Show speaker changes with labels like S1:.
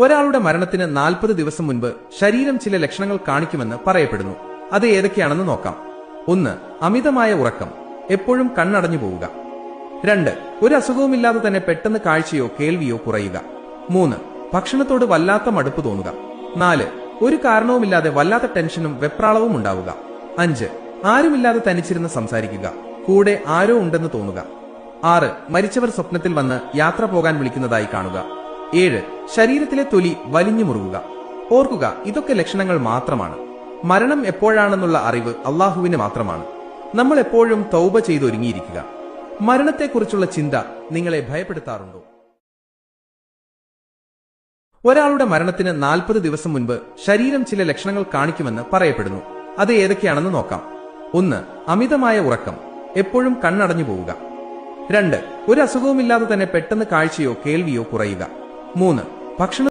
S1: ഒരാളുടെ മരണത്തിന് 40 ദിവസം മുൻപ് ശരീരം ചില ലക്ഷണങ്ങൾ കാണിക്കുമെന്ന് പറയപ്പെടുന്നു. അത് ഏതൊക്കെയാണെന്ന് നോക്കാം. 1. അമിതമായ ഉറക്കം, എപ്പോഴും കണ്ണടഞ്ഞു പോവുക. 2. ഒരു അസുഖവുമില്ലാതെ തന്നെ പെട്ടെന്ന് കാഴ്ചയോ കേൾവിയോ കുറയുക. 3. ഭക്ഷണത്തോട് വല്ലാത്ത മടുപ്പ് തോന്നുക. 4. ഒരു കാരണവുമില്ലാതെ വല്ലാത്ത ടെൻഷനും വെപ്രാളവും ഉണ്ടാവുക. 5. ആരുമില്ലാതെ തനിച്ചിരുന്ന് സംസാരിക്കുക, കൂടെ ആരോ ഉണ്ടെന്ന് തോന്നുക. 6. മരിച്ചവർ സ്വപ്നത്തിൽ വന്ന് യാത്ര പോകാൻ വിളിക്കുന്നതായി കാണുക. 7. ശരീരത്തിലെ തൊലി വലിഞ്ഞു മുറുകുക. ഓർക്കുക, ഇതൊക്കെ ലക്ഷണങ്ങൾ മാത്രമാണ്. മരണം എപ്പോഴാണെന്നുള്ള അറിവ് അള്ളാഹുവിന് മാത്രമാണ്. നമ്മൾ എപ്പോഴും തൗബ ചെയ്തൊരുങ്ങിയിരിക്കുക. മരണത്തെക്കുറിച്ചുള്ള ചിന്ത നിങ്ങളെ ഭയപ്പെടുത്താറുണ്ടോ? ഒരാളുടെ മരണത്തിന് 40 ദിവസം മുൻപ് ശരീരം ചില ലക്ഷണങ്ങൾ കാണിക്കുമെന്ന് പറയപ്പെടുന്നു. അത് ഏതൊക്കെയാണെന്ന് നോക്കാം. 1. അമിതമായ ഉറക്കം, എപ്പോഴും കണ്ണടഞ്ഞു പോവുക. 2. ഒരു അസുഖവുമില്ലാതെ തന്നെ പെട്ടെന്ന് കാഴ്ചയോ കേൾവിയോ കുറയുക. 3. ഭക്ഷണം